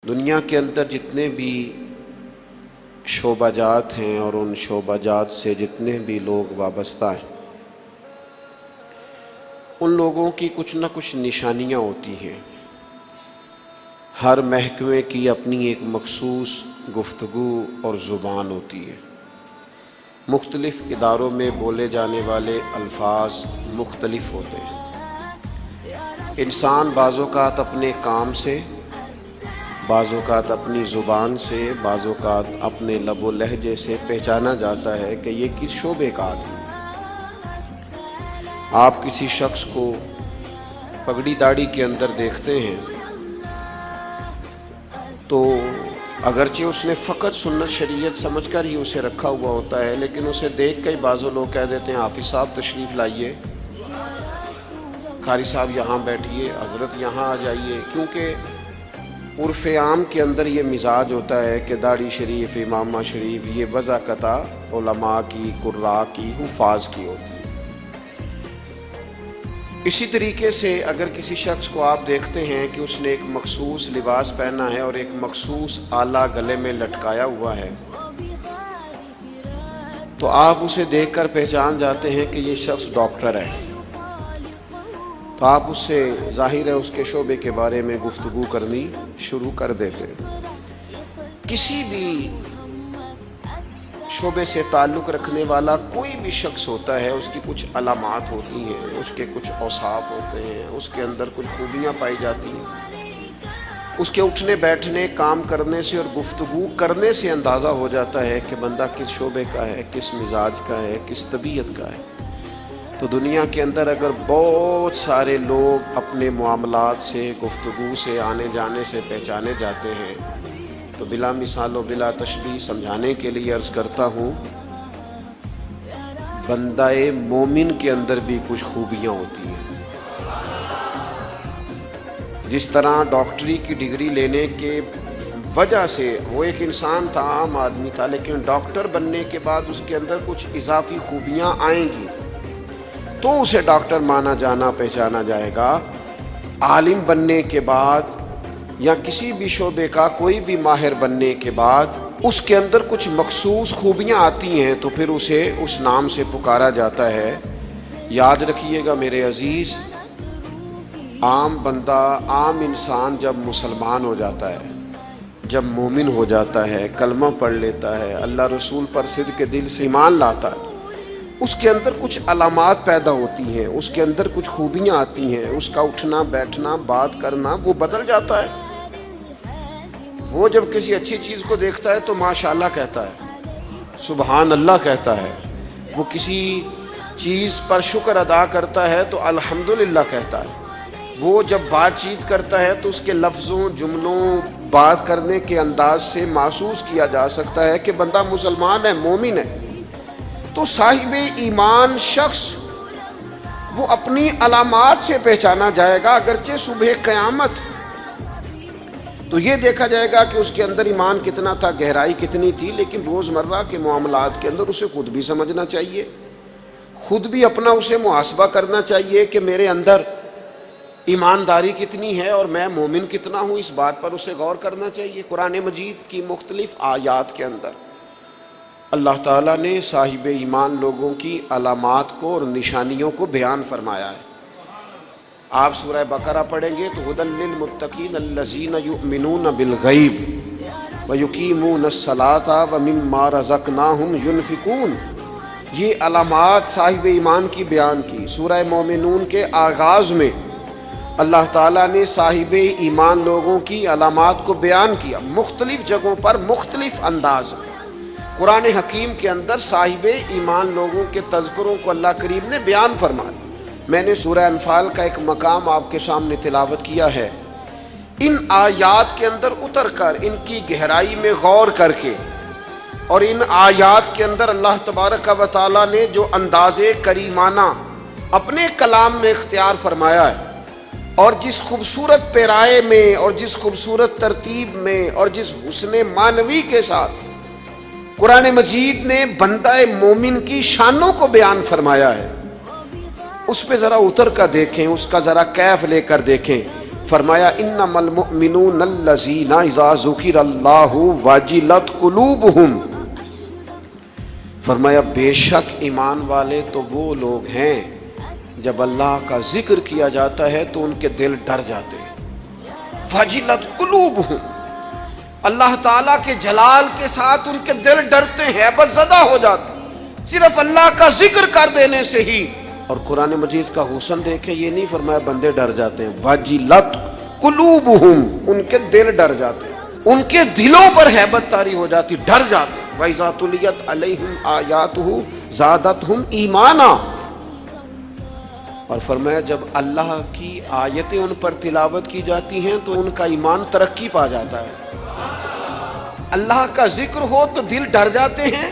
دنیا کے اندر جتنے بھی شعبہ جات ہیں اور ان شعبہ جات سے جتنے بھی لوگ وابستہ ہیں، ان لوگوں کی کچھ نہ کچھ نشانیاں ہوتی ہیں۔ ہر محکمے کی اپنی ایک مخصوص گفتگو اور زبان ہوتی ہے۔ مختلف اداروں میں بولے جانے والے الفاظ مختلف ہوتے ہیں۔ انسان بعض اوقات اپنے کام سے، بعض اوقات اپنی زبان سے، بعض اوقات اپنے لب و لہجے سے پہچانا جاتا ہے کہ یہ کس شعبے کا آدمی ہے۔ آپ کسی شخص کو پگڑی داڑھی کے اندر دیکھتے ہیں تو اگرچہ اس نے فقط سنت شریعت سمجھ کر ہی اسے رکھا ہوا ہوتا ہے، لیکن اسے دیکھ کے بعض لوگ کہہ دیتے ہیں حافظ صاحب تشریف لائیے، قاری صاحب یہاں بیٹھیے، حضرت یہاں آ جائیے، کیونکہ عرف عام کے اندر یہ مزاج ہوتا ہے کہ داڑھی شریف، امامہ شریف یہ وضاقت علماء کی، قراء کی، حفاظ کی ہوتی ہے۔ اسی طریقے سے اگر کسی شخص کو آپ دیکھتے ہیں کہ اس نے ایک مخصوص لباس پہنا ہے اور ایک مخصوص آلہ گلے میں لٹکایا ہوا ہے، تو آپ اسے دیکھ کر پہچان جاتے ہیں کہ یہ شخص ڈاکٹر ہے، تو آپ اس سے ظاہر ہے اس کے شعبے کے بارے میں گفتگو کرنی شروع کر دیتے ہیں۔ کسی بھی شعبے سے تعلق رکھنے والا کوئی بھی شخص ہوتا ہے، اس کی کچھ علامات ہوتی ہیں، اس کے کچھ اوصاف ہوتے ہیں، اس کے اندر کچھ خوبیاں پائی جاتی ہیں۔ اس کے اٹھنے بیٹھنے، کام کرنے سے اور گفتگو کرنے سے اندازہ ہو جاتا ہے کہ بندہ کس شعبے کا ہے، کس مزاج کا ہے، کس طبیعت کا ہے۔ تو دنیا کے اندر اگر بہت سارے لوگ اپنے معاملات سے، گفتگو سے، آنے جانے سے پہچانے جاتے ہیں، تو بلا مثال و بلا تشبیہ سمجھانے کے لیے عرض کرتا ہوں، بندہ مومن کے اندر بھی کچھ خوبیاں ہوتی ہیں۔ جس طرح ڈاکٹری کی ڈگری لینے کے وجہ سے وہ ایک انسان تھا، عام آدمی تھا، لیکن ڈاکٹر بننے کے بعد اس کے اندر کچھ اضافی خوبیاں آئیں گی تو اسے ڈاکٹر مانا جانا پہچانا جائے گا۔ عالم بننے کے بعد یا کسی بھی شعبے کا کوئی بھی ماہر بننے کے بعد اس کے اندر کچھ مخصوص خوبیاں آتی ہیں تو پھر اسے اس نام سے پکارا جاتا ہے۔ یاد رکھیے گا میرے عزیز، عام بندہ، عام انسان جب مسلمان ہو جاتا ہے، جب مومن ہو جاتا ہے، کلمہ پڑھ لیتا ہے، اللہ رسول پر صدق دل سے ایمان لاتا ہے، اس کے اندر کچھ علامات پیدا ہوتی ہیں، اس کے اندر کچھ خوبیاں آتی ہیں، اس کا اٹھنا بیٹھنا، بات کرنا وہ بدل جاتا ہے۔ وہ جب کسی اچھی چیز کو دیکھتا ہے تو ماشاءاللہ کہتا ہے، سبحان اللہ کہتا ہے۔ وہ کسی چیز پر شکر ادا کرتا ہے تو الحمدللہ کہتا ہے۔ وہ جب بات چیت کرتا ہے تو اس کے لفظوں، جملوں، بات کرنے کے انداز سے محسوس کیا جا سکتا ہے کہ بندہ مسلمان ہے، مومن ہے۔ تو صاحب ایمان شخص وہ اپنی علامات سے پہچانا جائے گا، اگرچہ صبح قیامت تو یہ دیکھا جائے گا کہ اس کے اندر ایمان کتنا تھا، گہرائی کتنی تھی، لیکن روزمرہ کے معاملات کے اندر اسے خود بھی سمجھنا چاہیے، خود بھی اپنا اسے محاسبہ کرنا چاہیے کہ میرے اندر ایمانداری کتنی ہے اور میں مومن کتنا ہوں، اس بات پر اسے غور کرنا چاہیے۔ قرآن مجید کی مختلف آیات کے اندر اللہ تعالیٰ نے صاحب ایمان لوگوں کی علامات کو اور نشانیوں کو بیان فرمایا ہے۔ آپ سورہ بقرہ پڑھیں گے تو ھدی للمتقین الذین یؤمنون بالغیب ویقیمون الصلاۃ ومما رزقناہم ینفقون، یہ علامات صاحب ایمان کی بیان کی۔ سورہ مومنون کے آغاز میں اللہ تعالیٰ نے صاحب ایمان لوگوں کی علامات کو بیان کیا، مختلف جگہوں پر مختلف انداز میں۔ قرآن حکیم کے اندر صاحب ایمان لوگوں کے تذکروں کو اللہ کریم نے بیان فرمایا۔ میں نے سورہ انفال کا ایک مقام آپ کے سامنے تلاوت کیا ہے۔ ان آیات کے اندر اتر کر، ان کی گہرائی میں غور کر کے، اور ان آیات کے اندر اللہ تبارک و تعالیٰ نے جو انداز کریمانہ اپنے کلام میں اختیار فرمایا ہے، اور جس خوبصورت پیرائے میں اور جس خوبصورت ترتیب میں اور جس حسن معنوی کے ساتھ قرآن مجید نے بندہ مومن کی شانوں کو بیان فرمایا ہے، اس پہ ذرا اتر کر دیکھیں، اس کا ذرا کیف لے کر دیکھیں۔ فرمایا انما المؤمنون الذین اذا ذکر اللہ وجلت قلوبہم، فرمایا بے شک ایمان والے تو وہ لوگ ہیں جب اللہ کا ذکر کیا جاتا ہے تو ان کے دل ڈر جاتے ہیں. وجلت قلوبہم، اللہ تعالیٰ کے جلال کے ساتھ ان کے دل ڈرتے ہیں، ہیبت زدہ ہو جاتے ہیں صرف اللہ کا ذکر کر دینے سے ہی. اور قرآن مجید کا حسن دیکھیں، یہ نہیں فرمایا بندے ڈر جاتے ہیں، وجلت قلوبہم، ان کے دل ڈر جاتے ہیں، ان کے دلوں پر ہیبت طاری ہو جاتی، ڈر جاتے ہیں. وَإِذَا تُلِيَتْ عَلَيْهِمْ آيَاتُهُ زَادَتْهُمْ ایمانا، اور فرمایا جب اللہ کی آیتیں ان پر تلاوت کی جاتی ہیں تو ان کا ایمان ترقی پا جاتا ہے. اللہ کا ذکر ہو تو دل ڈر جاتے ہیں،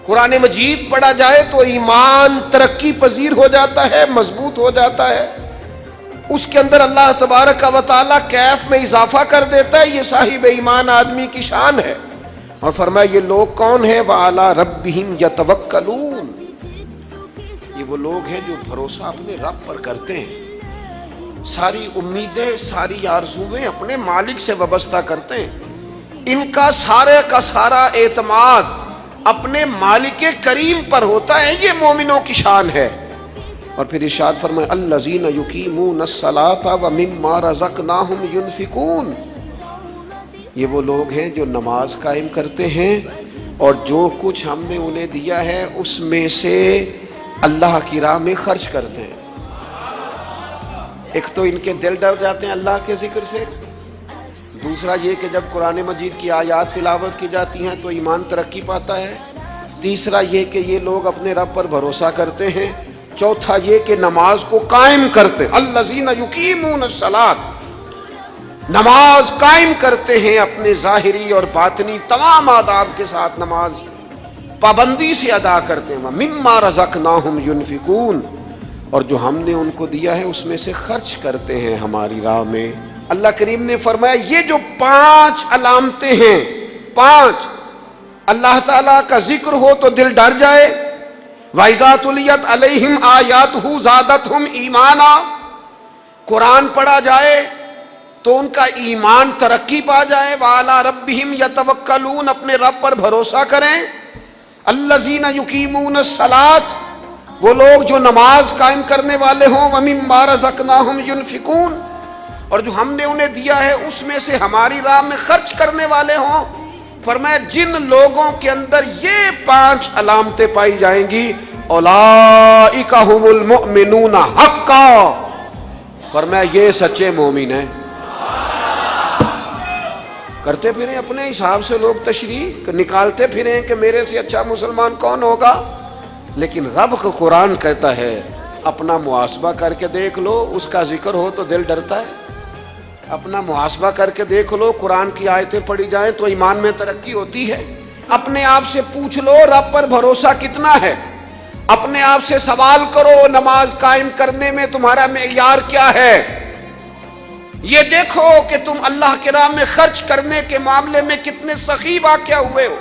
قرآن مجید پڑھا جائے تو ایمان ترقی پذیر ہو جاتا ہے، مضبوط ہو جاتا ہے، اس کے اندر اللہ تبارک و تعالیٰ کیف میں اضافہ کر دیتا ہے. یہ صاحب ایمان آدمی کی شان ہے. اور فرمایا یہ لوگ کون ہیں؟ وَعَلَىٰ رَبِّهِمْ يَتَوَكَّلُونَ، یہ وہ لوگ ہیں جو بھروسہ اپنے رب پر کرتے ہیں، ساری امیدیں ساری آرزویں اپنے مالک سے وابستہ کرتے ہیں، ان کا سارے کا سارا اعتماد اپنے مالک کریم پر ہوتا ہے. یہ مومنوں کی شان ہے. اور پھر ارشاد فرمائے الذین یقیمون الصلاۃ ومما رزقناہم ینفقون، یہ وہ لوگ ہیں جو نماز قائم کرتے ہیں اور جو کچھ ہم نے انہیں دیا ہے اس میں سے اللہ کی راہ میں خرچ کرتے ہیں. ایک تو ان کے دل ڈر جاتے ہیں اللہ کے ذکر سے، دوسرا یہ کہ جب قرآن مجید کی آیات تلاوت کی جاتی ہیں تو ایمان ترقی پاتا ہے، تیسرا یہ کہ یہ لوگ اپنے رب پر بھروسہ کرتے ہیں، چوتھا یہ کہ نماز کو قائم کرتے ہیں. الذین یقیمون الصلاۃ، نماز قائم کرتے ہیں، اپنے ظاہری اور باطنی تمام آداب کے ساتھ نماز پابندی سے ادا کرتے ہیں. مما رزقناہم ینفقون، اور جو ہم نے ان کو دیا ہے اس میں سے خرچ کرتے ہیں ہماری راہ میں. اللہ کریم نے فرمایا یہ جو 5 علامتیں ہیں، 5 اللہ تعالیٰ کا ذکر ہو تو دل ڈر جائے، وَإِذَا تُلِيَتْ عَلَيْهِمْ آيَاتُهُ زَادَتْهُمْ ایمانا، قرآن پڑھا جائے تو ان کا ایمان ترقی پا جائے، وَعَلَىٰ رَبِّهِمْ يَتَوَكَّلُونَ، اپنے رب پر بھروسہ کریں. الَّذِينَ يُقِيمُونَ الصَّلَاةَ، وہ لوگ جو نماز قائم کرنے والے ہوں، وَمِمَّا رَزَقْنَاهُمْ يُنْفِقُونَ، اور جو ہم نے انہیں دیا ہے اس میں سے ہماری راہ میں خرچ کرنے والے ہوں. فرمایا جن لوگوں کے اندر یہ 5 علامتیں پائی جائیں گی، اولئک ھم المؤمنون حقا، فرمایا یہ سچے مومن ہیں. کرتے پھریں اپنے حساب سے لوگ تشریح نکالتے پھریں کہ میرے سے اچھا مسلمان کون ہوگا، لیکن رب کو قرآن کہتا ہے اپنا محاسبہ کر کے دیکھ لو، اس کا ذکر ہو تو دل ڈرتا ہے. اپنا محاسبہ کر کے دیکھ لو، قرآن کی آیتیں پڑھی جائیں تو ایمان میں ترقی ہوتی ہے. اپنے آپ سے پوچھ لو رب پر بھروسہ کتنا ہے، اپنے آپ سے سوال کرو نماز قائم کرنے میں تمہارا معیار کیا ہے. یہ دیکھو کہ تم اللہ کے راہ میں خرچ کرنے کے معاملے میں کتنے سخی واقع ہوئے ہو.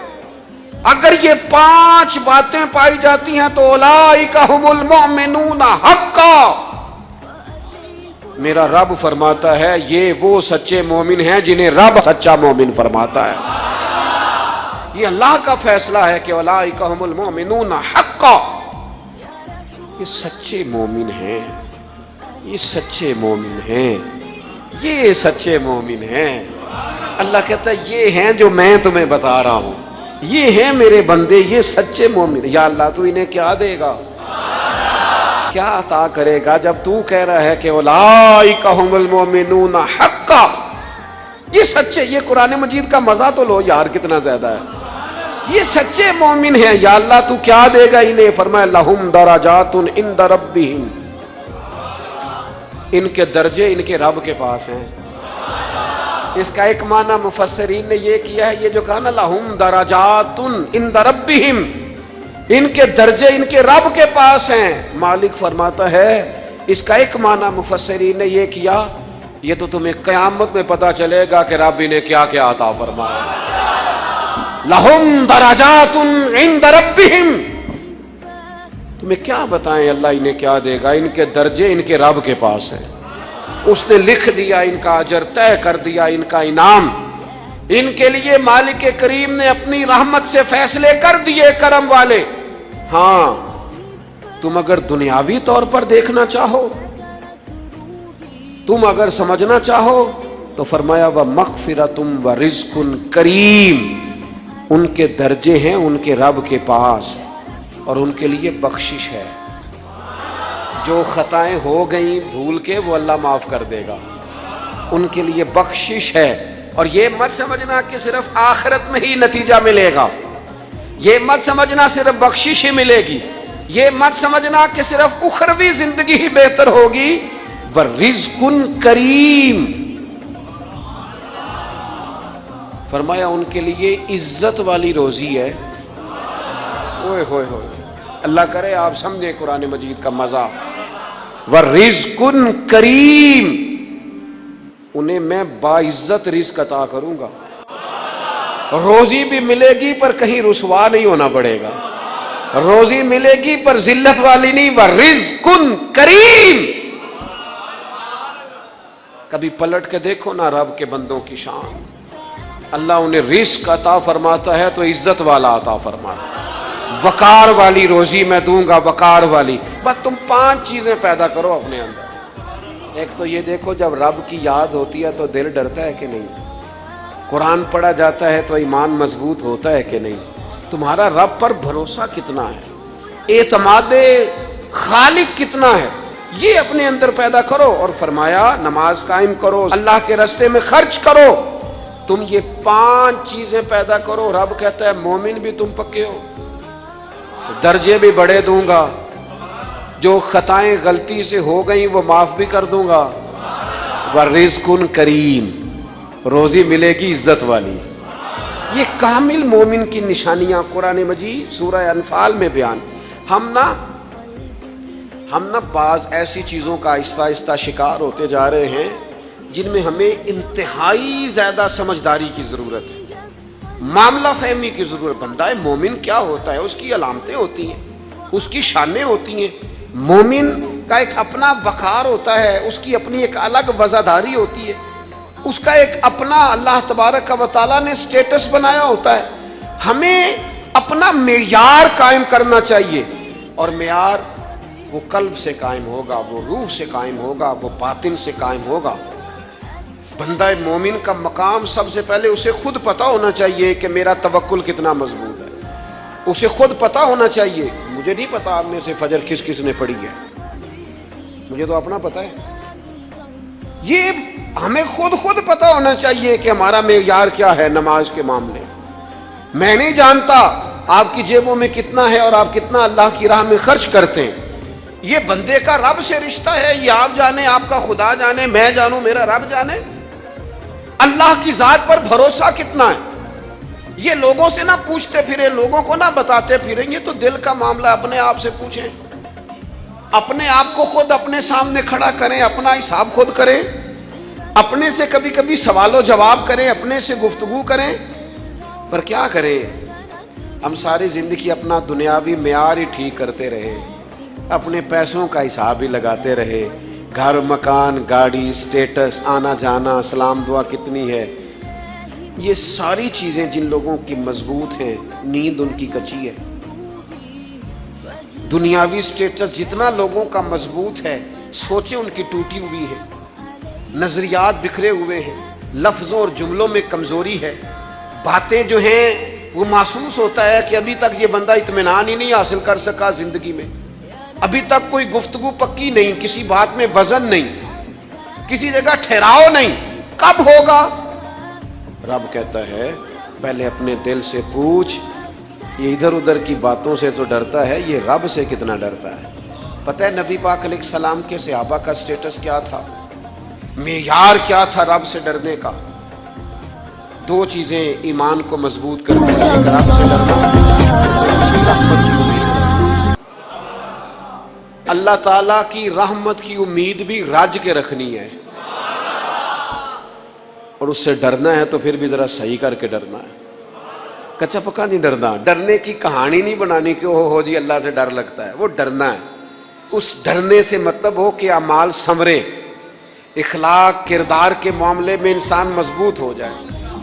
اگر یہ 5 باتیں پائی جاتی ہیں تو اولئک ھم المؤمنون حقا، میرا رب فرماتا ہے یہ وہ سچے مومن ہیں جنہیں رب سچا مومن فرماتا ہے. یہ اللہ کا فیصلہ ہے کہ اولئک ھم المؤمنون حقا، یہ سچے مومن ہیں، یہ سچے مومن ہیں، یہ سچے مومن ہیں. اللہ کہتا ہے یہ ہیں جو میں تمہیں بتا رہا ہوں، یہ ہیں میرے بندے، یہ سچے مومن. یا اللہ تو انہیں کیا دے گا، کیا عطا کرے گا جب تو کہہ رہا ہے کہ اولئک ھم المؤمنون حقا، یہ سچے. یہ قرآن مجید کا مزہ تو لو یار کتنا زیادہ ہے. یہ سچے مومن ہیں. یا اللہ تو کیا دے گا انہیں؟ فرمایا لہم درجات عند ربہم، ان کے درجے ان کے رب کے پاس ہیں. اس کا ایک معنی مفسرین نے یہ کیا ہے، یہ جو کہا نا لہم درجات عند ربہم، ان کے درجے ان کے رب کے پاس ہیں. مالک فرماتا ہے اس کا ایک معنی مفسرین نے یہ کیا، یہ تو تمہیں قیامت میں پتا چلے گا کہ رب انہیں کیا کیا عطا فرمایا. لہم درجات عند ربہم، تمہیں کیا بتائیں اللہ انہیں کیا دے گا، ان کے درجے ان کے رب کے پاس ہیں. اس نے لکھ دیا ان کا اجر، طے کر دیا ان کا انعام۔ ان کے لیے مالک کریم نے اپنی رحمت سے فیصلے کر دیے کرم والے۔ ہاں تم اگر دنیاوی طور پر دیکھنا چاہو، تم اگر سمجھنا چاہو تو فرمایا وَمَغْفِرَةٌ وَرِزْقٌ کریم، ان کے درجے ہیں ان کے رب کے پاس، اور ان کے لیے بخشش ہے۔ جو خطائیں ہو گئیں بھول کے وہ اللہ معاف کر دے گا، ان کے لیے بخشش ہے۔ اور یہ مت سمجھنا کہ صرف آخرت میں ہی نتیجہ ملے گا، یہ مت سمجھنا صرف بخشش ہی ملے گی، یہ مت سمجھنا کہ صرف اخروی زندگی ہی بہتر ہوگی۔ وَرِزْقٌ کریم، فرمایا ان کے لیے عزت والی روزی ہے۔ اوئے ہوئے ہوئے، اللہ کرے آپ سمجھیں قرآن مجید کا مزہ۔ وَرِزْقٌ کریم، انہیں میں باعزت رزق عطا کروں گا، روزی بھی ملے گی پر کہیں رسوا نہیں ہونا پڑے گا، روزی ملے گی پر ذلت والی نہیں۔ وَرِزْقٌ کریم، کبھی پلٹ کے دیکھو نا رب کے بندوں کی شان، اللہ انہیں رزق عطا فرماتا ہے تو عزت والا عطا فرماتا ہے۔ وقار والی روزی میں دوں گا، وقار والی۔ بس تم 5 چیزیں پیدا کرو اپنے اندر۔ ایک تو یہ دیکھو جب رب کی یاد ہوتی ہے تو دل ڈرتا ہے کہ نہیں، قرآن پڑھا جاتا ہے تو ایمان مضبوط ہوتا ہے کہ نہیں، تمہارا رب پر بھروسہ کتنا ہے، اعتماد خالق کتنا ہے، یہ اپنے اندر پیدا کرو۔ اور فرمایا نماز قائم کرو، اللہ کے راستے میں خرچ کرو۔ تم یہ 5 چیزیں پیدا کرو، رب کہتا ہے مومن بھی تم پکے ہو، درجے بھی بڑے دوں گا، جو خطائیں غلطی سے ہو گئیں وہ معاف بھی کر دوں گا۔ وَرِزْقٌ کریم، روزی ملے گی عزت والی۔ یہ کامل مومن کی نشانیاں قرآن مجید سورہ انفال میں بیان۔ ہم نا بعض ایسی چیزوں کا آہستہ آہستہ شکار ہوتے جا رہے ہیں جن میں ہمیں انتہائی زیادہ سمجھداری کی ضرورت ہے، معاملہ فہمی کی ضرورت۔ بندہ مومن کیا ہوتا ہے، اس کی علامتیں ہوتی ہیں، اس کی شانیں ہوتی ہیں۔ مومن کا ایک اپنا وقار ہوتا ہے، اس کی اپنی ایک الگ وزاداری ہوتی ہے، اس کا ایک اپنا اللہ تبارک و تعالیٰ نے سٹیٹس بنایا ہوتا ہے۔ ہمیں اپنا معیار قائم کرنا چاہیے، اور معیار وہ قلب سے قائم ہوگا، وہ روح سے قائم ہوگا، وہ باطن سے قائم ہوگا۔ بندہ مومن کا مقام سب سے پہلے اسے خود پتا ہونا چاہیے کہ میرا توکل کتنا مضبوط ہے، اسے خود پتا ہونا چاہیے۔ مجھے نہیں پتا آپ میں سے فجر کس کس نے پڑھی ہے، مجھے تو اپنا پتا ہے۔ یہ ہمیں خود پتا ہونا چاہیے کہ ہمارا معیار کیا ہے نماز کے معاملے۔ میں نہیں جانتا آپ کی جیبوں میں کتنا ہے اور آپ کتنا اللہ کی راہ میں خرچ کرتے ہیں، یہ بندے کا رب سے رشتہ ہے، یہ آپ جانے، آپ کا خدا جانے، میں جانوں، میرا رب جانے۔ اللہ کی ذات پر بھروسہ کتنا ہے، یہ لوگوں سے نہ پوچھتے پھریں، لوگوں کو نہ بتاتے پھریں، یہ تو دل کا معاملہ اپنے آپ سے پوچھیں، اپنے آپ کو خود اپنے سامنے کھڑا کریں، اپنا حساب خود کریں، اپنے سے کبھی کبھی سوال و جواب کریں، اپنے سے گفتگو کریں۔ پر کیا کریں، ہم ساری زندگی اپنا دنیاوی معیار ہی ٹھیک کرتے رہے، اپنے پیسوں کا حساب ہی لگاتے رہے، گھر مکان گاڑی سٹیٹس آنا جانا سلام دعا کتنی ہے، یہ ساری چیزیں جن لوگوں کی مضبوط ہیں نیند ان کی کچی ہے۔ دنیاوی سٹیٹس جتنا لوگوں کا مضبوط ہے سوچیں ان کی ٹوٹی ہوئی ہے، نظریات بکھرے ہوئے ہیں، لفظوں اور جملوں میں کمزوری ہے، باتیں جو ہیں وہ محسوس ہوتا ہے کہ ابھی تک یہ بندہ اطمینان ہی نہیں حاصل کر سکا زندگی میں، ابھی تک کوئی گفتگو پکی نہیں، کسی بات میں وزن نہیں، کسی جگہ ٹھہراؤ نہیں، کب ہوگا؟ رب کہتا ہے پہلے اپنے دل سے پوچھ، یہ ادھر ادھر کی باتوں سے تو ڈرتا ہے، یہ رب سے کتنا ڈرتا ہے۔ پتہ ہے نبی پاک علیہ السلام کے صحابہ کا سٹیٹس کیا تھا، معیار کیا تھا رب سے ڈرنے کا؟ 2 چیزیں ایمان کو مضبوط کرتی ہیں، ایک رب سے ڈرنا، اس کی رحمت کی امید۔ اللہ تعالیٰ کی رحمت کی امید بھی رج کے رکھنی ہے، اور اس سے ڈرنا ہے تو پھر بھی ذرا صحیح کر کے ڈرنا ہے، کچا پکا نہیں ڈرنا۔ ڈرنے کی کہانی نہیں بنانی کہ ہو جی اللہ سے ڈر لگتا ہے، وہ ڈرنا ہے، اس ڈرنے سے مطلب ہو کہ اعمال سنوریں، اخلاق کردار کے معاملے میں انسان مضبوط ہو جائے،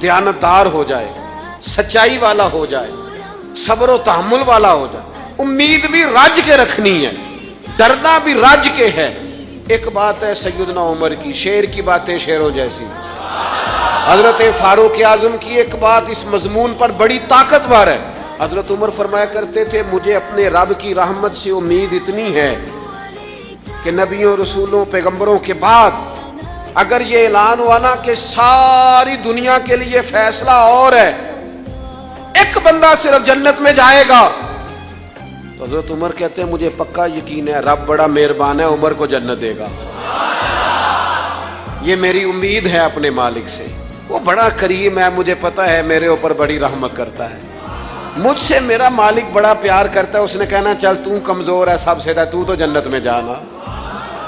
دیانتدار ہو جائے، سچائی والا ہو جائے، صبر و تحمل والا ہو جائے، امید بھی رج کے رکھنی ہے، ڈرنا بھی رج کے ہے۔ ایک بات ہے سیدنا عمر کی، شیر کی باتیں شیروں جیسی، حضرت فاروق اعظم کی ایک بات اس مضمون پر بڑی طاقتور ہے۔ حضرت عمر فرمایا کرتے تھے مجھے اپنے رب کی رحمت سے امید اتنی ہے کہ نبیوں رسولوں پیغمبروں کے بعد اگر یہ اعلان ہوا نا کہ ساری دنیا کے لیے فیصلہ اور ہے، ایک بندہ صرف جنت میں جائے گا، تو حضرت عمر کہتے ہیں مجھے پکا یقین ہے رب بڑا مہربان ہے، عمر کو جنت دے گا۔ یہ میری امید ہے اپنے مالک سے، وہ بڑا کریم ہے، مجھے پتا ہے میرے اوپر بڑی رحمت کرتا ہے، مجھ سے میرا مالک بڑا پیار کرتا ہے، اس نے کہنا چل تو کمزور ہے سب سے، تو جنت میں جانا۔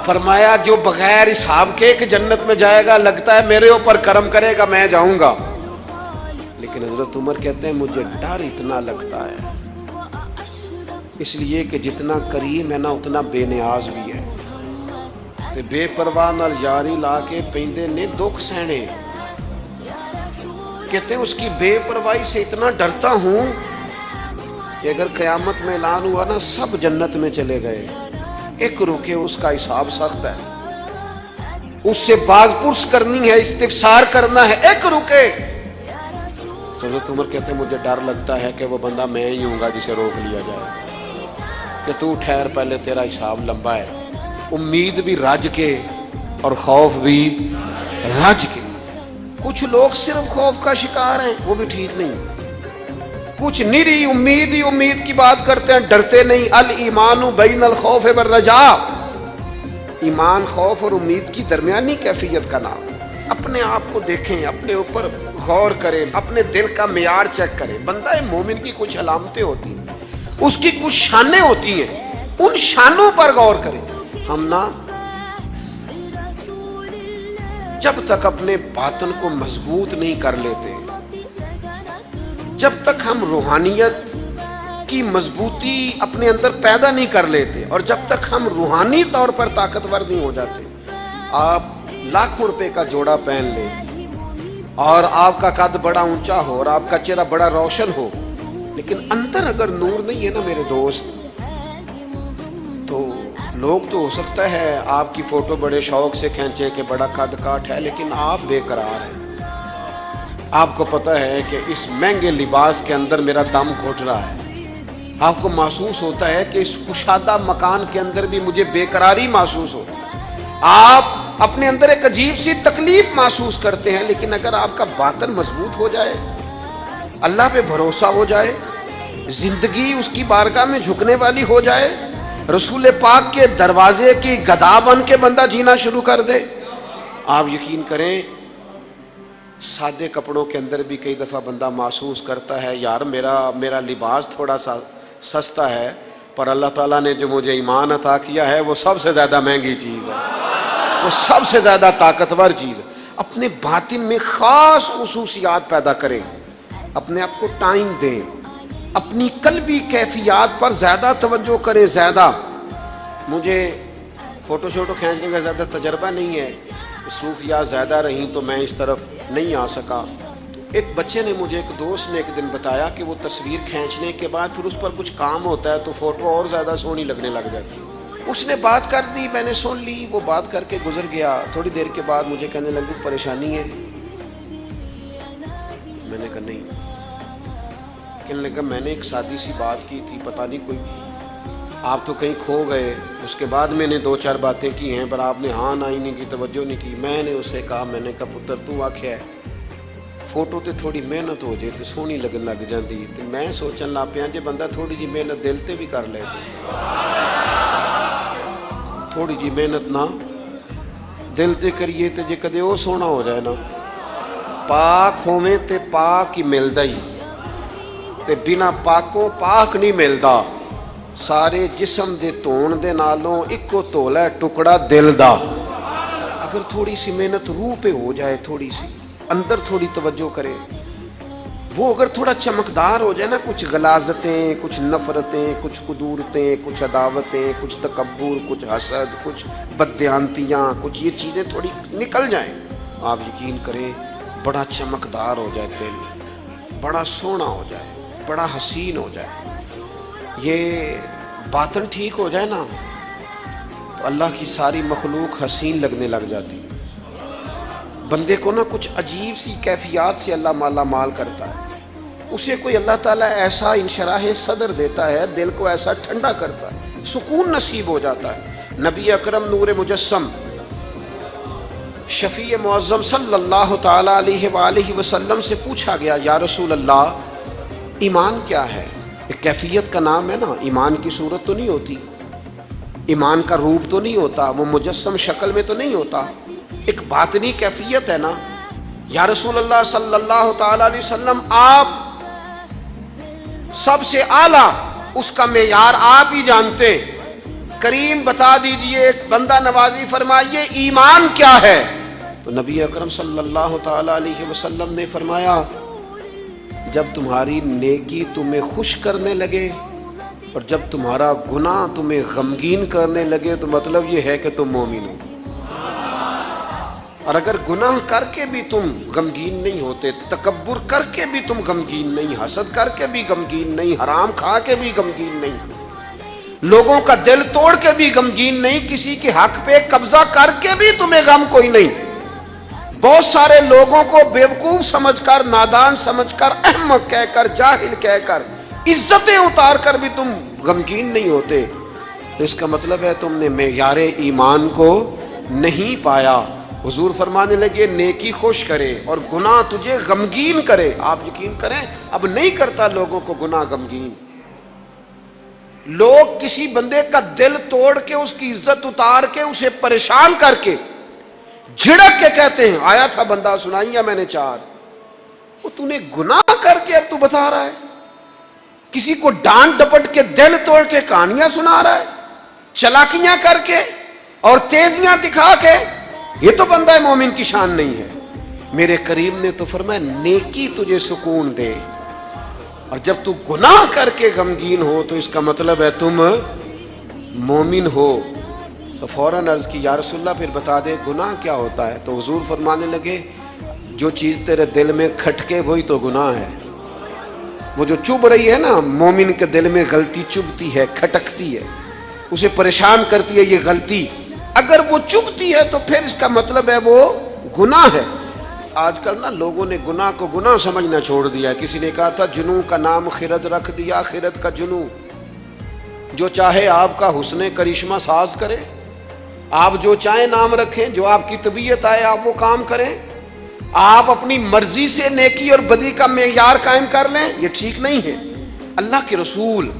فرمایا جو بغیر حساب کے کہ جنت میں جائے گا، لگتا ہے میرے اوپر کرم کرے گا میں جاؤں گا، لیکن حضرت عمر کہتے ہیں مجھے ڈر اتنا لگتا ہے، اس لیے کہ جتنا کریم ہے نا اتنا بے نیاز بھی ہے، تے بے پرواہ نال یاری لا کے پیندے نے دکھ سہنے۔ کہتے ہیں اس کی بے پرواہی سے اتنا ڈرتا ہوں کہ اگر قیامت میں اعلان ہوا نا سب جنت میں چلے گئے، ایک رکے اس کا حساب سخت ہے، اس سے باز پرس کرنی ہے، استفسار کرنا ہے، ایک رکے۔ حضرت عمر کہتے ہیں مجھے ڈر لگتا ہے کہ وہ بندہ میں ہی ہوں گا جسے روک لیا جائے کہ تو ٹھہر پہلے تیرا حساب لمبا ہے۔ امید بھی رج کے اور خوف بھی رج کے۔ کچھ لوگ صرف خوف کا شکار ہیں، وہ بھی ٹھیک نہیں، کچھ نری امید ہی امید کی بات کرتے ہیں، ڈرتے نہیں۔ الایمان بین الخوف والرجاء، ایمان خوف اور امید کی درمیانی کیفیت کا نام۔ اپنے آپ کو دیکھیں، اپنے اوپر غور کریں، اپنے دل کا معیار چیک کریں۔ بندہ مومن کی کچھ علامتیں ہوتی ہیں، اس کی کچھ شانیں ہوتی ہیں، ان شانوں پر غور کریں۔ ہم نا جب تک اپنے باطن کو مضبوط نہیں کر لیتے، جب تک ہم روحانیت کی مضبوطی اپنے اندر پیدا نہیں کر لیتے، اور جب تک ہم روحانی طور پر طاقتور نہیں ہو جاتے، آپ لاکھوں روپے کا جوڑا پہن لیں اور آپ کا قد بڑا اونچا ہو اور آپ کا چہرہ بڑا روشن ہو، لیکن اندر اگر نور نہیں ہے نا میرے دوست، تو لوگ تو ہو سکتا ہے آپ کی فوٹو بڑے شوق سے کھینچے کہ بڑا قد کاٹ ہے، لیکن آپ بے قرار ہیں۔ آپ کو پتہ ہے کہ اس مہنگے لباس کے اندر میرا دم گھٹ رہا ہے، آپ کو محسوس ہوتا ہے کہ اس کشادہ مکان کے اندر بھی مجھے بے قراری محسوس ہوتی ہے، آپ اپنے اندر ایک عجیب سی تکلیف محسوس کرتے ہیں، لیکن اگر آپ کا باطن مضبوط ہو جائے، اللہ پہ بھروسہ ہو جائے، زندگی اس کی بارگاہ میں جھکنے والی ہو جائے، رسول پاک کے دروازے کی گدا بن کے بندہ جینا شروع کر دے، آپ یقین کریں سادے کپڑوں کے اندر بھی کئی دفعہ بندہ محسوس کرتا ہے یار میرا لباس تھوڑا سا سستا ہے، پر اللہ تعالیٰ نے جو مجھے ایمان عطا کیا ہے وہ سب سے زیادہ مہنگی چیز ہے، وہ سب سے زیادہ طاقتور چیز ہے۔ اپنے باطن میں خاص خصوصیات پیدا کریں، اپنے آپ کو ٹائم دیں، اپنی قلبی کیفیات پر زیادہ توجہ کریں۔ زیادہ مجھے فوٹو شوٹو کھینچنے کا زیادہ تجربہ نہیں ہے، مصروفیات زیادہ رہیں تو میں اس طرف نہیں آ سکا۔ تو ایک بچے نے مجھے، ایک دوست نے ایک دن بتایا کہ وہ تصویر کھینچنے کے بعد پھر اس پر کچھ کام ہوتا ہے تو فوٹو اور زیادہ سونی لگنے لگ جاتی ہے۔ اس نے بات کر دی، میں نے سن لی، وہ بات کر کے گزر گیا۔ تھوڑی دیر کے بعد مجھے کہنے لگی پریشانی ہے، میں نے کہا نہیں، کہنے لگا میں نے ایک سادی سی بات کی تھی، پتہ نہیں کوئی آپ تو کہیں کھو گئے، اس کے بعد میں نے دو چار باتیں کی ہیں پر آپ نے ہاں نہ ہی نہیں کی، توجہ نہیں کی۔ میں نے اسے کہا، میں نے کہا پتر تو آکھیا ہے فوٹو تے تھوڑی محنت ہو جائے تو سونی لگن لگ جاندی، تے میں سوچن لگ پیا جے بندہ تھوڑی جی محنت دل تے بھی کر لے، تھوڑی جی محنت نہ دل تے کریے تے جے کدے وہ سونا ہو جائے نا، پاک ہوویں تے پاک ہی ملدا ہی، تے بنا پاکوں پاک نہیں ملدا۔ سارے جسم دے تون دے نالوں اکو تولا ہے ٹکڑا دل دا۔ اگر تھوڑی سی محنت روح پہ ہو جائے، تھوڑی سی اندر تھوڑی توجہ کرے، وہ اگر تھوڑا چمکدار ہو جائے نا، کچھ غلاظتیں، کچھ نفرتیں، کچھ قدورتیں، کچھ عداوتیں، کچھ تکبر، کچھ حسد، کچھ بددیانتیاں، کچھ یہ چیزیں تھوڑی نکل جائیں، آپ یقین کریں بڑا چمکدار ہو جائے دل، بڑا سونا ہو جائے، بڑا حسین ہو جائے، یہ باطن ٹھیک ہو جائے نا تو اللہ کی ساری مخلوق حسین لگنے لگ جاتی. بندے کو نا کچھ عجیب سی کیفیات سے اللہ مالا مال کرتا ہے، اسے کوئی اللہ تعالیٰ ایسا انشراح صدر دیتا ہے، دل کو ایسا ٹھنڈا کرتا ہے، سکون نصیب ہو جاتا ہے. نبی اکرم نور مجسم شفیع معظم صلی اللہ تعالیٰ علیہ وآلہ وسلم سے پوچھا گیا، یا رسول اللہ ایمان کیا ہے؟ ایک کیفیت کا نام ہے نا، ایمان کی صورت تو نہیں ہوتی، ایمان کا روپ تو نہیں ہوتا، وہ مجسم شکل میں تو نہیں ہوتا، ایک باطنی کیفیت ہے نا. یا رسول اللہ صلی اللہ تعالی علیہ وسلم آپ سب سے اعلیٰ، اس کا معیار آپ ہی جانتے، کریم بتا دیجئے، ایک بندہ نوازی فرمائیے ایمان کیا ہے؟ تو نبی اکرم صلی اللہ تعالی علیہ وسلم نے فرمایا، جب تمہاری نیکی تمہیں خوش کرنے لگے اور جب تمہارا گناہ تمہیں غمگین کرنے لگے تو مطلب یہ ہے کہ تم مومن ہو. اور اگر گناہ کر کے بھی تم غمگین نہیں ہوتے، تکبر کر کے بھی تم غمگین نہیں، حسد کر کے بھی غمگین نہیں، حرام کھا کے بھی غمگین نہیں، لوگوں کا دل توڑ کے بھی غمگین نہیں، کسی کے حق پہ قبضہ کر کے بھی تمہیں غم کوئی نہیں، بہت سارے لوگوں کو بیوقوف سمجھ کر، نادان سمجھ کر، احمق کہہ کر، جاہل کہہ کر، عزتیں اتار کر بھی تم غمگین نہیں ہوتے، تو اس کا مطلب ہے تم نے معیار ایمان کو نہیں پایا. حضور فرمانے لگے نیکی خوش کرے اور گناہ تجھے غمگین کرے. آپ یقین کریں اب نہیں کرتا لوگوں کو گناہ غمگین. لوگ کسی بندے کا دل توڑ کے، اس کی عزت اتار کے، اسے پریشان کر کے، جھڑک کے کہتے ہیں، آیا تھا بندہ سنائیا میں نے چار، وہ تو نے گناہ کر کے اب تو بتا رہا ہے. کسی کو ڈانٹ ڈپٹ کے دل توڑ کے کہانیاں سنا رہا ہے، چلاکیاں کر کے اور تیزیاں دکھا کے. یہ تو بندہ مومن کی شان نہیں ہے. میرے کریم نے تو فرمایا نیکی تجھے سکون دے، اور جب تو گناہ کر کے غمگین ہو تو اس کا مطلب ہے تم مومن ہو. تو فوراً عرض کی یا رسول اللہ پھر بتا دے گناہ کیا ہوتا ہے؟ تو حضور فرمانے لگے جو چیز تیرے دل میں کھٹکے وہی تو گناہ ہے. وہ جو چبھ رہی ہے نا، مومن کے دل میں غلطی چبھتی ہے، کھٹکتی ہے، اسے پریشان کرتی ہے یہ غلطی، اگر وہ چبھتی ہے تو پھر اس کا مطلب ہے وہ گناہ ہے. آج کل نا لوگوں نے گناہ کو گناہ سمجھنا چھوڑ دیا. کسی نے کہا تھا جنوں کا نام خرد رکھ دیا، خرد کا جنوں. جو چاہے آپ کا حسن کرشمہ ساز کرے، آپ جو چاہیں نام رکھیں، جو آپ کی طبیعت آئے آپ وہ کام کریں، آپ اپنی مرضی سے نیکی اور بدی کا معیار قائم کر لیں، یہ ٹھیک نہیں ہے. اللہ کے رسول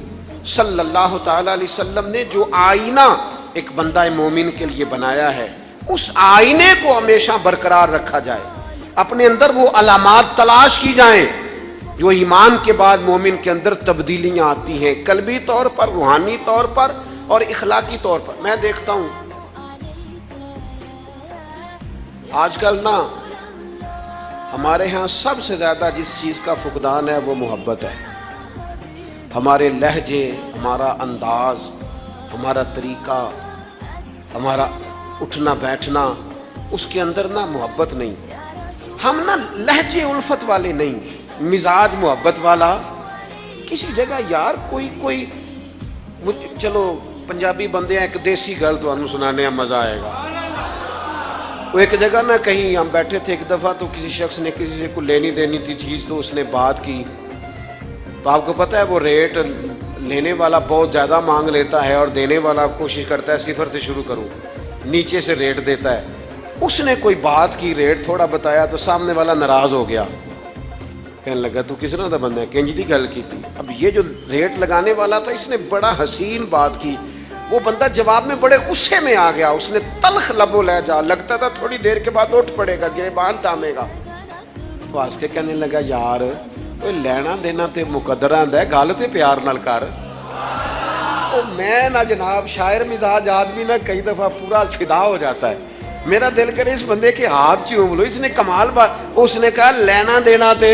صلی اللہ تعالی علیہ وسلم نے جو آئینہ ایک بندہ مومن کے لیے بنایا ہے، اس آئینے کو ہمیشہ برقرار رکھا جائے، اپنے اندر وہ علامات تلاش کی جائیں جو ایمان کے بعد مومن کے اندر تبدیلیاں آتی ہیں، قلبی طور پر، روحانی طور پر اور اخلاقی طور پر. میں دیکھتا ہوں آج کل نا ہمارے ہاں سب سے زیادہ جس چیز کا فقدان ہے وہ محبت ہے. ہمارے لہجے، ہمارا انداز، ہمارا طریقہ، ہمارا اٹھنا بیٹھنا، اس کے اندر نا محبت نہیں. ہم نا لہجے الفت والے نہیں، مزاج محبت والا. کسی جگہ یار کوئی چلو پنجابی بندے ہیں، ایک دیسی گل تو ہم سنانے میں مزہ آئے گا. وہ ایک جگہ نا کہیں ہم بیٹھے تھے ایک دفعہ، تو کسی شخص نے کسی سے کو لینی دینی تھی چیز، تو اس نے بات کی. تو آپ کو پتہ ہے وہ ریٹ لینے والا بہت زیادہ مانگ لیتا ہے اور دینے والا کوشش کرتا ہے صفر سے شروع کروں، نیچے سے ریٹ دیتا ہے. اس نے کوئی بات کی، ریٹ تھوڑا بتایا تو سامنے والا ناراض ہو گیا، کہنے لگا تو کس طرح کا بندہ ہے، کنج دی گل کی تھی. اب یہ جو ریٹ لگانے والا تھا اس نے بڑا حسین بات کی، وہ بندہ جواب میں بڑے غصے میں آ گیا. اس نے تلخ لبو لہجہ، لگتا تھا تھوڑی دیر کے بعد اٹھ پڑے گا، گریبان تامے گا. تو ہنس کے کہنے لگا یار لینا دینا تے مقدر آندا ہے، گل تے پیار نال کر. میں نہ جناب شاعر مزاج آدمی نہ کئی دفعہ پورا فدا ہو جاتا ہے. میرا دل کرے اس بندے کے ہاتھ چوم لو، اس نے کمال بات. اس نے کہا لینا دینا تے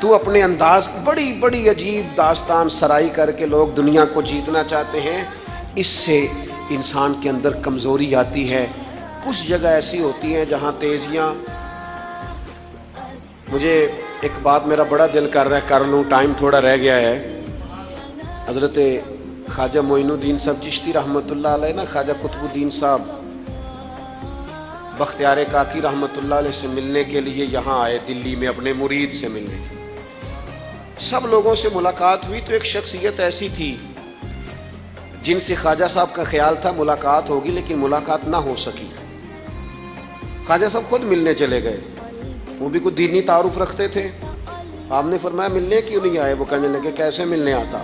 تو اپنے انداز بڑی بڑی عجیب داستان سرائی کر کے لوگ دنیا کو جیتنا چاہتے ہیں، اس سے انسان کے اندر کمزوری آتی ہے۔ کچھ جگہ ایسی ہوتی ہیں جہاں تیزیاں، مجھے ایک بات میرا بڑا دل کر رہا ہے، کر لوں، ٹائم تھوڑا رہ گیا ہے۔ حضرت خواجہ معین الدین صاحب چشتی رحمۃ اللہ علیہ نا، خواجہ قطب الدین صاحب بختیار کاکی رحمۃ اللہ علیہ سے ملنے کے لیے یہاں آئے دلی میں، اپنے مرید سے ملنے۔ سب لوگوں سے ملاقات ہوئی تو ایک شخصیت ایسی تھی جن سے خواجہ صاحب کا خیال تھا ملاقات ہوگی، لیکن ملاقات نہ ہو سکی۔ خواجہ صاحب خود ملنے چلے گئے، وہ بھی کوئی دینی تعارف رکھتے تھے۔ آپ نے فرمایا ملنے کیوں نہیں آئے؟ وہ کہنے لگے کیسے ملنے آتا،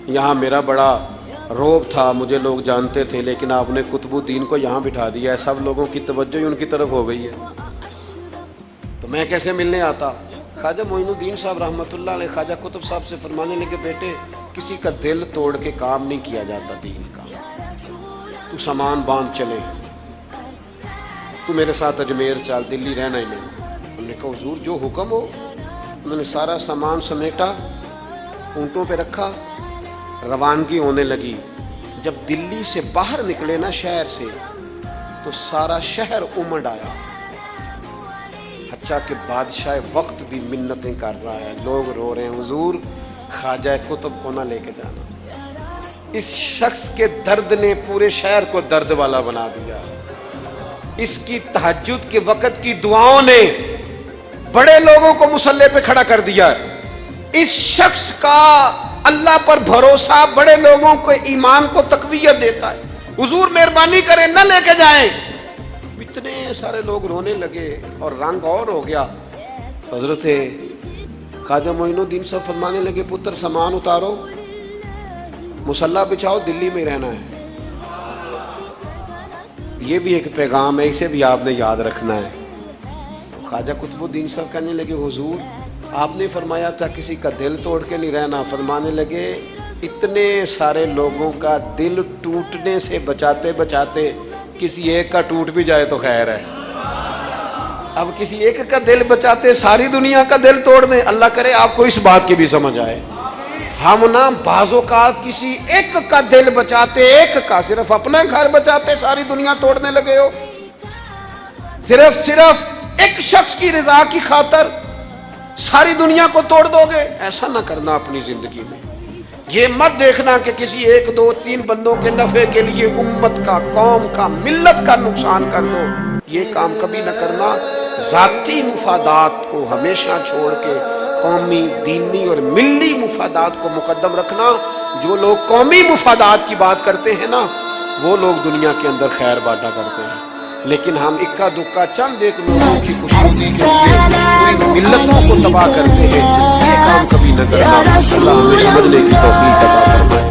یہاں میرا بڑا روب تھا، مجھے لوگ جانتے تھے، لیکن آپ نے قطب الدین کو یہاں بٹھا دیا ہے، سب لوگوں کی توجہ ہی ان کی طرف ہو گئی ہے، تو میں کیسے ملنے آتا؟ خواجہ معین الدین صاحب رحمۃ اللہ علیہ خواجہ قطب صاحب سے فرمانے لگے بیٹے کسی کا دل توڑ کے کام نہیں کیا جاتا دین کا، تو سامان باندھ چلے، تو میرے ساتھ اجمیر چل، دلی رہنا ہی نہیں۔ انہوں نے کہا حضور جو حکم ہو۔ انہوں نے سارا سامان سمیٹا، اونٹوں پہ رکھا، روانگی ہونے لگی۔ جب دلی سے باہر نکلے نا شہر سے، تو سارا شہر امڑ آیا، حتیٰ کہ بادشاہ وقت بھی منتیں کر رہا ہے، لوگ رو رہے ہیں حضور خواجہ قطب کو نہ لے کے جانا۔ اس شخص کے درد نے پورے شہر کو درد والا بنا دیا، اس کی تہجد کے وقت کی دعاؤں نے بڑے لوگوں کو مسلح پہ کھڑا کر دیا۔ اس شخص کا اللہ پر بھروسہ بڑے لوگوں کو ایمان کو تقویت دیتا ہے۔ حضور مہربانی کریں نہ لے کے جائیں۔ اتنے سارے لوگ رونے لگے اور رنگ اور ہو گیا۔ حضرت خواجہ معین الدین صاحب فرمانے لگے پتر سامان اتارو، مسلح بچھاؤ، دلی میں رہنا ہے۔ یہ بھی ایک پیغام ہے، اسے بھی آپ نے یاد رکھنا ہے۔ خواجہ قطب الدین صاحب کہنے لگے حضور آپ نے فرمایا تھا کسی کا دل توڑ کے نہیں رہنا۔ فرمانے لگے اتنے سارے لوگوں کا دل ٹوٹنے سے بچاتے بچاتے کسی ایک کا ٹوٹ بھی جائے تو خیر ہے۔ اب کسی ایک کا دل بچاتے ساری دنیا کا دل توڑ دیں، اللہ کرے آپ کو اس بات کی بھی سمجھ آئے۔ ہم نا بعض اوقات کسی ایک کا دل بچاتے، ایک کا، صرف اپنا گھر بچاتے ساری دنیا توڑنے لگے ہو۔ صرف ایک شخص کی رضا کی خاطر ساری دنیا کو توڑ دو گے، ایسا نہ کرنا اپنی زندگی میں۔ یہ مت دیکھنا کہ کسی ایک دو تین بندوں کے نفع کے لیے امت کا، قوم کا، ملت کا نقصان کر دو، یہ کام کبھی نہ کرنا۔ ذاتی مفادات کو ہمیشہ چھوڑ کے قومی، دینی اور ملی مفادات کو مقدم رکھنا۔ جو لوگ قومی مفادات کی بات کرتے ہیں نا، وہ لوگ دنیا کے اندر خیر بانٹا کرتے ہیں، لیکن ہم اکا دکا چند ایک لوگوں کی خوشنودی کے لیے پوری ملتوں کو تباہ کرتے ہیں، یہ کام کبھی نہ کرنا۔ اللہ ہمیں سمجھنے کی توفیق عطا فرمائے۔